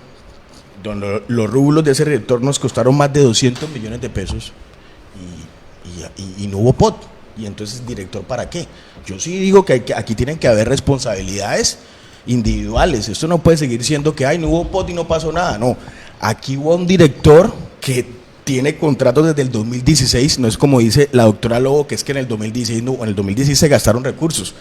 donde los rublos de ese director nos costaron más de 200 millones de pesos y no hubo POT. Y entonces, ¿director para qué? Yo sí digo que aquí tienen que haber responsabilidades individuales. Esto no puede seguir siendo que no hubo POT y no pasó nada. No, aquí hubo un director que tiene contratos desde el 2016, no es como dice la doctora Lobo, que es que en el 2016, no, en el 2016 se gastaron recursos,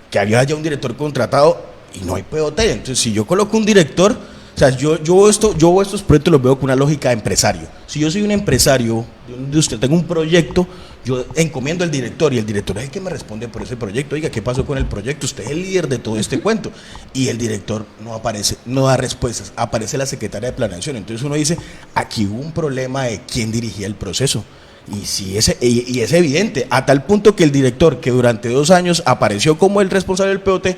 que había ya un director contratado y no hay POT. Entonces, si yo coloco un director, o sea, yo estos proyectos los veo con una lógica de empresario. Si yo soy un empresario de una industria, tengo un proyecto, yo encomiendo al director y el director es el que me responde por ese proyecto. Oiga, ¿qué pasó con el proyecto? Usted es el líder de todo este cuento. Y el director no aparece, no da respuestas, aparece la secretaria de planeación. Entonces uno dice, aquí hubo un problema de quién dirigía el proceso. Y es evidente, a tal punto que el director, que durante 2 años apareció como el responsable del POT,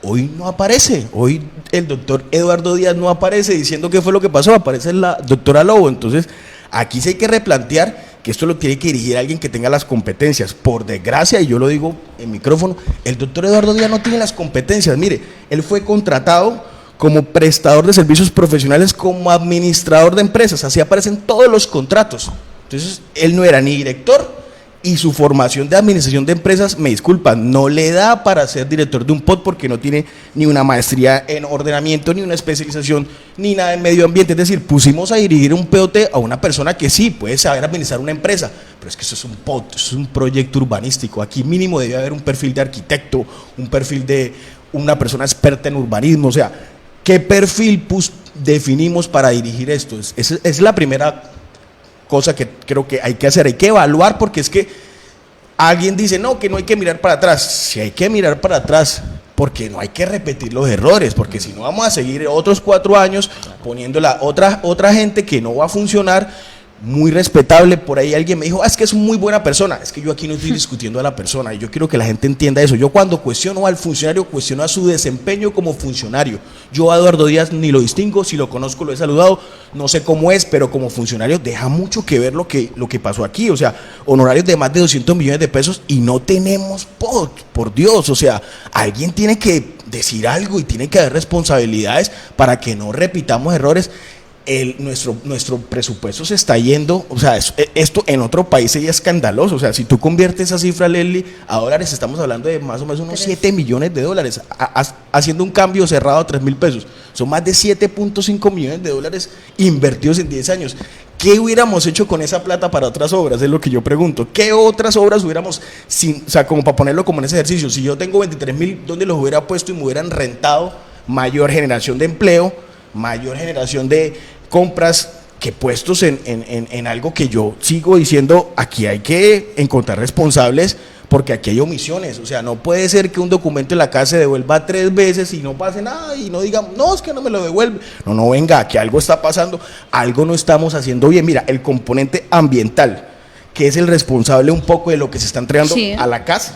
hoy no aparece. Hoy el doctor Eduardo Díaz no aparece diciendo qué fue lo que pasó, aparece la doctora Lobo. Entonces, aquí sí hay que replantear que esto lo tiene que dirigir alguien que tenga las competencias. Por desgracia, y yo lo digo en micrófono, el doctor Eduardo Díaz no tiene las competencias. Mire, él fue contratado como prestador de servicios profesionales, como administrador de empresas, así aparecen todos los contratos. Entonces, él no era ni director, y su formación de administración de empresas, me disculpan, no le da para ser director de un POT, porque no tiene ni una maestría en ordenamiento, ni una especialización, ni nada en medio ambiente. Es decir, pusimos a dirigir un POT a una persona que sí puede saber administrar una empresa, pero es que eso es un POT, eso es un proyecto urbanístico. Aquí mínimo debe haber un perfil de arquitecto, un perfil de una persona experta en urbanismo. O sea, ¿qué perfil definimos para dirigir esto? Es la primera cosa que creo que hay que hacer, hay que evaluar, porque es que alguien dice, no, que no hay que mirar para atrás. Sí hay que mirar para atrás, porque no hay que repetir los errores, porque si no vamos a seguir otros 4 años poniendo otra gente que no va a funcionar. Muy respetable, por ahí alguien me dijo, es que es muy buena persona. Es que yo aquí no estoy discutiendo a la persona, y yo quiero que la gente entienda eso. Yo cuando cuestiono al funcionario, cuestiono a su desempeño como funcionario. Yo a Eduardo Díaz ni lo distingo, si lo conozco lo he saludado, no sé cómo es, pero como funcionario deja mucho que ver lo que pasó aquí. O sea, honorarios de más de 200 millones de pesos y no tenemos POT, por Dios. O sea, alguien tiene que decir algo y tiene que haber responsabilidades para que no repitamos errores. Nuestro presupuesto se está yendo, o sea, esto en otro país sería escandaloso. O sea, si tú conviertes esa cifra, Leslie, a dólares, estamos hablando de más o menos unos 7 millones de dólares, haciendo un cambio cerrado a 3.000 pesos. son más de 7.5 millones de dólares invertidos en 10 años. ¿Qué hubiéramos hecho con esa plata para otras obras? Es lo que yo pregunto. ¿Qué otras obras hubiéramos, o sea, como para ponerlo como en ese ejercicio? Si yo tengo 23.000, ¿dónde los hubiera puesto y me hubieran rentado? Mayor generación de empleo, mayor generación de compras, que puestos en algo que yo sigo diciendo, aquí hay que encontrar responsables, porque aquí hay omisiones. O sea, no puede ser que un documento en la casa se devuelva 3 veces y no pase nada y no digamos, no, es que no me lo devuelve. No, venga, aquí algo está pasando, algo no estamos haciendo bien. Mira, el componente ambiental, que es el responsable un poco de lo que se está entregando a la casa,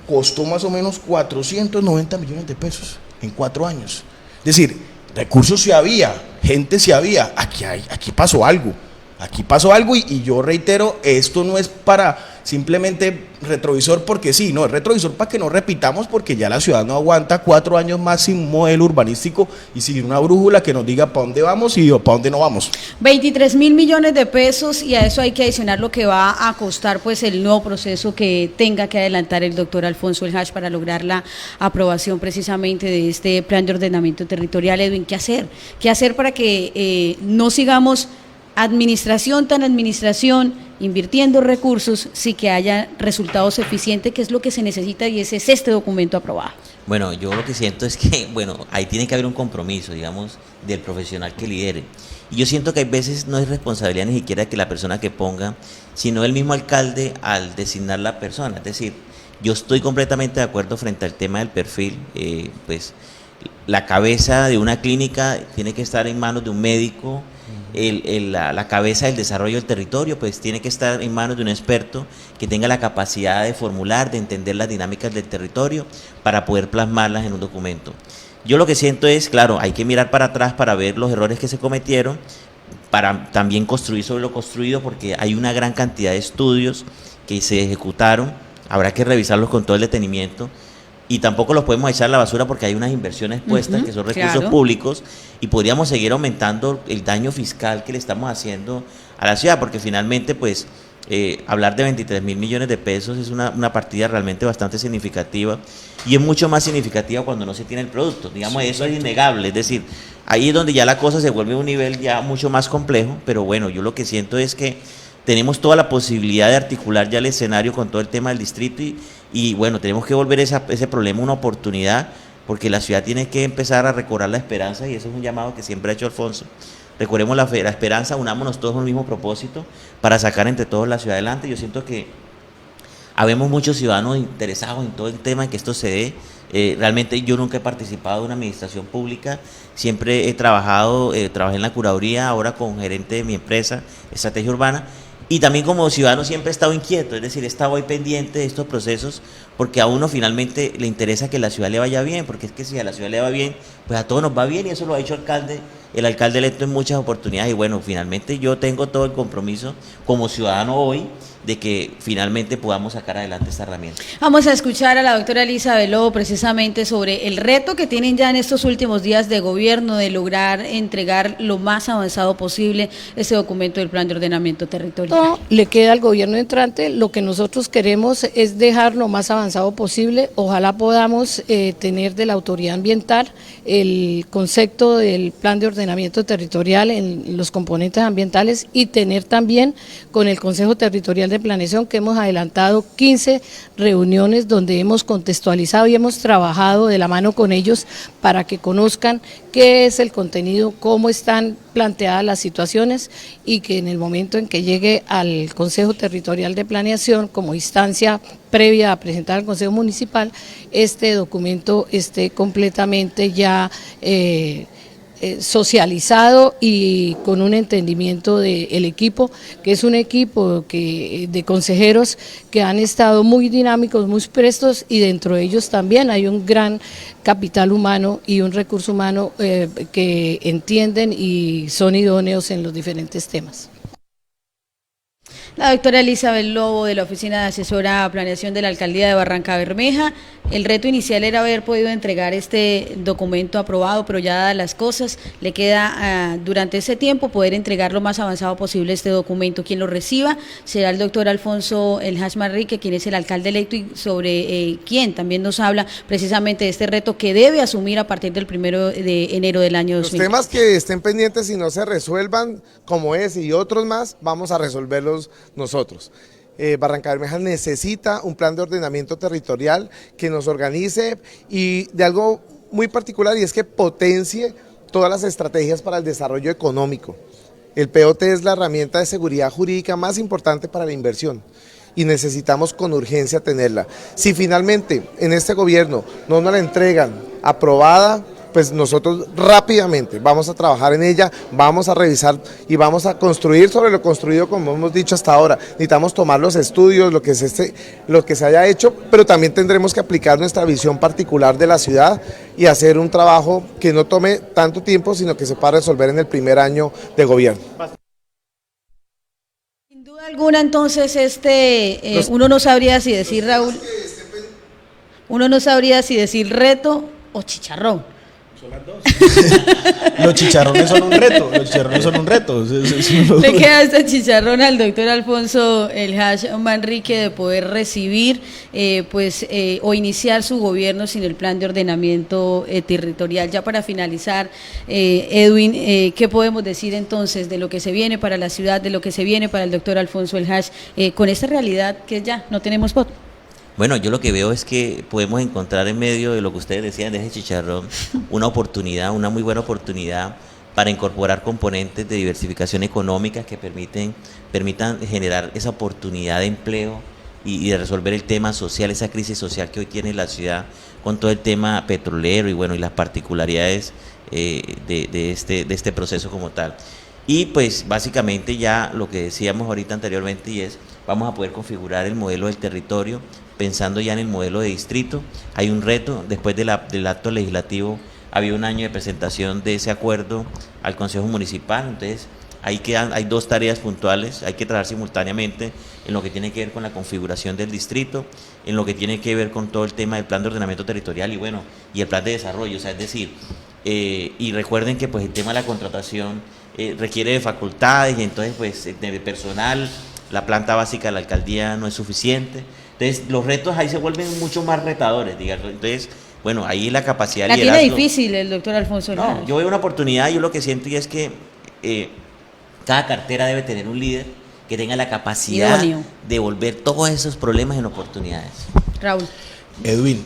costó más o menos 490 millones de pesos en 4 años. Es decir, recursos sí había, gente sí había, aquí pasó algo. Aquí pasó algo y yo reitero, esto no es para simplemente retrovisor porque sí, no, es retrovisor para que no repitamos, porque ya la ciudad no aguanta 4 años más sin un modelo urbanístico y sin una brújula que nos diga para dónde vamos y para dónde no vamos. 23.000 millones de pesos, y a eso hay que adicionar lo que va a costar pues el nuevo proceso que tenga que adelantar el doctor Alfonso El Hach para lograr la aprobación precisamente de este plan de ordenamiento territorial. Edwin, ¿qué hacer? ¿Qué hacer para que no sigamos administración invirtiendo recursos, sí que haya resultados eficientes, que es lo que se necesita, y ese es este documento aprobado? Bueno, yo lo que siento es que, ahí tiene que haber un compromiso, digamos, del profesional que lidere. Y yo siento que hay veces no es responsabilidad ni siquiera que la persona que ponga, sino el mismo alcalde al designar la persona. Es decir, yo estoy completamente de acuerdo frente al tema del perfil, pues la cabeza de una clínica tiene que estar en manos de un médico. La cabeza del desarrollo del territorio pues tiene que estar en manos de un experto que tenga la capacidad de formular, de entender las dinámicas del territorio para poder plasmarlas en un documento. Yo lo que siento es, claro, hay que mirar para atrás para ver los errores que se cometieron, para también construir sobre lo construido, porque hay una gran cantidad de estudios que se ejecutaron, habrá que revisarlos con todo el detenimiento. Y tampoco los podemos echar a la basura porque hay unas inversiones puestas que son recursos públicos, y podríamos seguir aumentando el daño fiscal que le estamos haciendo a la ciudad, porque finalmente pues hablar de 23.000 millones de pesos es una partida realmente bastante significativa, y es mucho más significativa cuando no se tiene el producto, digamos, eso es innegable. Es decir, ahí es donde ya la cosa se vuelve a un nivel ya mucho más complejo, pero bueno, yo lo que siento es que tenemos toda la posibilidad de articular ya el escenario con todo el tema del distrito, y bueno, tenemos que volver ese problema una oportunidad, porque la ciudad tiene que empezar a recobrar la esperanza, y eso es un llamado que siempre ha hecho Alfonso. Recuperemos la esperanza, unámonos todos en un mismo propósito para sacar entre todos la ciudad adelante. Yo siento que habemos muchos ciudadanos interesados en todo el tema, en que esto se dé. Realmente yo nunca he participado en una administración pública, siempre trabajé en la curaduría, ahora con gerente de mi empresa, Estrategia Urbana. Y también como ciudadano siempre he estado inquieto, es decir, he estado hoy pendiente de estos procesos, porque a uno finalmente le interesa que la ciudad le vaya bien, porque es que si a la ciudad le va bien, pues a todos nos va bien, y eso lo ha dicho el alcalde electo en muchas oportunidades. Y bueno, finalmente yo tengo todo el compromiso como ciudadano hoy de que finalmente podamos sacar adelante esta herramienta. Vamos a escuchar a la doctora Elizabeth Lobo precisamente sobre el reto que tienen ya en estos últimos días de gobierno de lograr entregar lo más avanzado posible este documento del Plan de Ordenamiento Territorial. No, le queda al gobierno entrante. Lo que nosotros queremos es dejar lo más avanzado posible. Ojalá podamos tener de la autoridad ambiental el concepto del Plan de Ordenamiento Territorial en los componentes ambientales, y tener también con el Consejo Territorial de Planeación, que hemos adelantado 15 reuniones donde hemos contextualizado y hemos trabajado de la mano con ellos para que conozcan qué es el contenido, cómo están planteadas las situaciones, y que en el momento en que llegue al Consejo Territorial de Planeación como instancia previa a presentar al Consejo Municipal, este documento esté completamente ya socializado y con un entendimiento del equipo, que es un equipo de consejeros que han estado muy dinámicos, muy prestos, y dentro de ellos también hay un gran capital humano y un recurso humano que entienden y son idóneos en los diferentes temas. La doctora Elizabeth Lobo, de la Oficina de Asesora a Planeación de la Alcaldía de Barrancabermeja. El reto inicial era haber podido entregar este documento aprobado, pero ya dadas las cosas, le queda durante ese tiempo poder entregar lo más avanzado posible este documento. Quien lo reciba será el doctor Alfonso El Hash Manrique, quien es el alcalde electo y sobre quien también nos habla precisamente de este reto que debe asumir a partir del 1 de enero del año 2020. Los temas que estén pendientes y no se resuelvan, como ese y otros más, vamos a resolverlos nosotros. Barrancabermeja necesita un plan de ordenamiento territorial que nos organice y de algo muy particular, y es que potencie todas las estrategias para el desarrollo económico. El POT es la herramienta de seguridad jurídica más importante para la inversión y necesitamos con urgencia tenerla. Si finalmente en este gobierno no nos la entregan aprobada, pues nosotros rápidamente vamos a trabajar en ella, vamos a revisar y vamos a construir sobre lo construido, como hemos dicho hasta ahora. Necesitamos tomar los estudios, lo que se haya hecho, pero también tendremos que aplicar nuestra visión particular de la ciudad y hacer un trabajo que no tome tanto tiempo, sino que se pueda resolver en el primer año de gobierno. Sin duda alguna, entonces, uno no sabría si decir, Raúl, uno no sabría si decir reto o chicharrón. Son las dos. Los chicharrones son un reto, los chicharrones son un reto. Le queda este chicharrón al doctor Alfonso El Hash Manrique de poder recibir o iniciar su gobierno sin el plan de ordenamiento territorial. Ya para finalizar, Edwin, ¿qué podemos decir entonces de lo que se viene para la ciudad, de lo que se viene para el doctor Alfonso El Hash, con esta realidad que ya no tenemos voto? Bueno, yo lo que veo es que podemos encontrar en medio de lo que ustedes decían de ese chicharrón, una oportunidad, una muy buena oportunidad para incorporar componentes de diversificación económica que permitan generar esa oportunidad de empleo y de resolver el tema social, esa crisis social que hoy tiene la ciudad con todo el tema petrolero y las particularidades de este proceso como tal. Y pues básicamente ya lo que decíamos ahorita anteriormente, y es, vamos a poder configurar el modelo del territorio pensando ya en el modelo de distrito. Hay un reto, después del acto legislativo había un año de presentación de ese acuerdo al Consejo Municipal, entonces hay dos tareas puntuales, hay que trabajar simultáneamente en lo que tiene que ver con la configuración del distrito, en lo que tiene que ver con todo el tema del plan de ordenamiento territorial y el plan de desarrollo, o sea, es decir, y recuerden que pues el tema de la contratación requiere de facultades y entonces pues de personal, la planta básica de la alcaldía no es suficiente. Entonces, los retos ahí se vuelven mucho más retadores, digamos. Entonces, bueno, ahí la capacidad de liderazgo. La tiene difícil el doctor Alfonso. No, yo veo una oportunidad, yo lo que siento y es que cada cartera debe tener un líder que tenga la capacidad de volver todos esos problemas en oportunidades. Raúl. Edwin,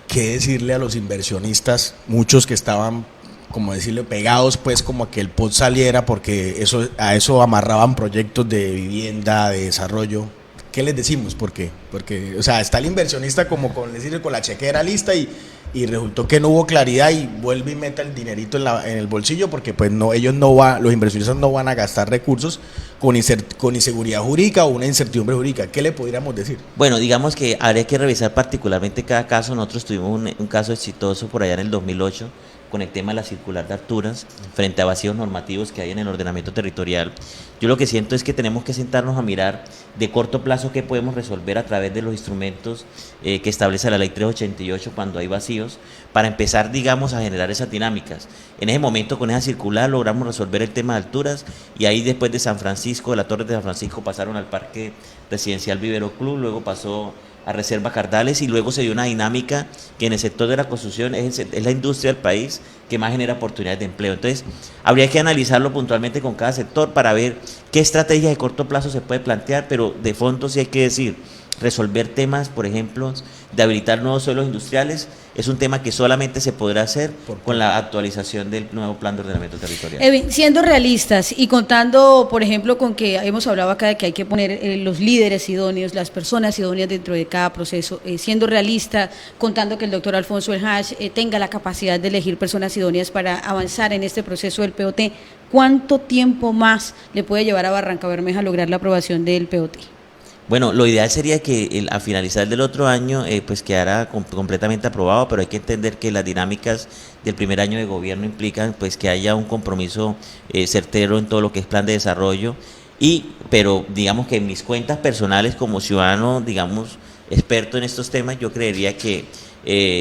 ¿qué decirle a los inversionistas, muchos que estaban, como decirle, pegados pues como a que el POT saliera porque a eso amarraban proyectos de vivienda, de desarrollo? ¿Qué les decimos? ¿Por qué? Porque, o sea, está el inversionista como con la chequera lista y resultó que no hubo claridad y vuelve y mete el dinerito en el bolsillo porque pues los inversionistas no van a gastar recursos con inseguridad jurídica o una incertidumbre jurídica. ¿Qué le podríamos decir? Bueno, digamos que habría que revisar particularmente cada caso. Nosotros tuvimos un caso exitoso por allá en el 2008 con el tema de la circular de Arturas frente a vacíos normativos que hay en el ordenamiento territorial. Yo lo que siento es que tenemos que sentarnos a mirar de corto plazo qué podemos resolver a través de los instrumentos que establece la ley 388 cuando hay vacíos, para empezar, digamos, a generar esas dinámicas. En ese momento, con esa circular, logramos resolver el tema de alturas y ahí después de San Francisco, de la Torre de San Francisco, pasaron al Parque Residencial Vivero Club, luego pasó a Reserva Cardales y luego se dio una dinámica que en el sector de la construcción es la industria del país que más genera oportunidades de empleo. Entonces, habría que analizarlo puntualmente con cada sector para ver qué estrategias de corto plazo se puede plantear, pero de fondo sí hay que decir, resolver temas, por ejemplo, de habilitar nuevos suelos industriales, es un tema que solamente se podrá hacer con la actualización del nuevo plan de ordenamiento territorial. Edwin, siendo realistas y contando, por ejemplo, con que hemos hablado acá de que hay que poner los líderes idóneos, las personas idóneas dentro de cada proceso, siendo realista, contando que el doctor Alfonso El Hash tenga la capacidad de elegir personas idóneas para avanzar en este proceso del POT, ¿cuánto tiempo más le puede llevar a Barrancabermeja a lograr la aprobación del POT? Bueno, lo ideal sería que a finalizar del otro año pues quedara completamente aprobado, pero hay que entender que las dinámicas del primer año de gobierno implican pues que haya un compromiso certero en todo lo que es plan de desarrollo Pero digamos que en mis cuentas personales como ciudadano, digamos, experto en estos temas, yo creería que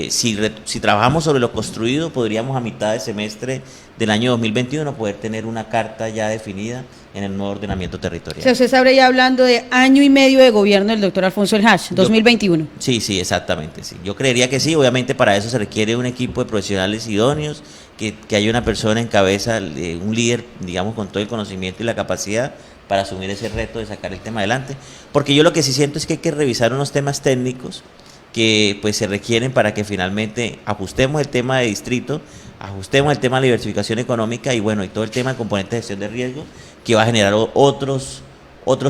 si trabajamos sobre lo construido, podríamos a mitad de semestre del año 2021 poder tener una carta ya definida en el nuevo ordenamiento O territorial. sea, usted estaría ya hablando de año y medio de gobierno del doctor Alfonso El Hash, 2021. Sí, exactamente, sí. Yo creería que sí, obviamente para eso se requiere un equipo de profesionales idóneos, que haya una persona en cabeza, un líder, digamos, con todo el conocimiento y la capacidad para asumir ese reto de sacar el tema adelante. Porque yo lo que sí siento es que hay que revisar unos temas técnicos que pues se requieren para que finalmente ajustemos el tema de distrito, ajustemos el tema de diversificación económica y bueno, y todo el tema de componente de gestión de riesgo que va a generar otros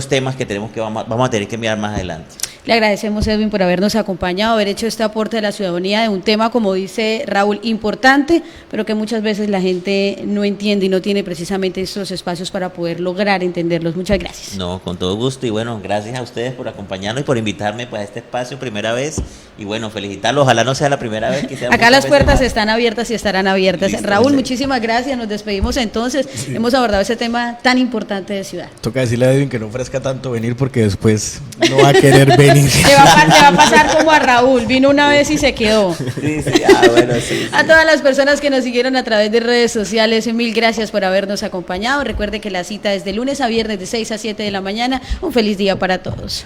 temas que vamos a tener que mirar más adelante. Le agradecemos, Edwin, por habernos acompañado, haber hecho este aporte de la ciudadanía de un tema, como dice Raúl, importante, pero que muchas veces la gente no entiende y no tiene precisamente estos espacios para poder lograr entenderlos. Muchas gracias. No, con todo gusto y bueno, gracias a ustedes por acompañarnos y por invitarme pues, a este espacio primera vez y bueno, felicitarlos, ojalá no sea la primera vez. Que sea Acá las puertas más. están abiertas y estarán abiertas. Listo, Raúl, sí. muchísimas gracias, nos despedimos entonces. Sí. Hemos abordado ese tema tan importante de ciudad. Toca decirle a Edwin que no ofrezca tanto venir porque después no va a querer venir. Le va a pasar como a Raúl, vino una vez y se quedó. Sí, bueno, sí. A todas las personas que nos siguieron a través de redes sociales, mil gracias por habernos acompañado. Recuerde que la cita es de lunes a viernes de 6 a 7 de la mañana. Un feliz día para todos.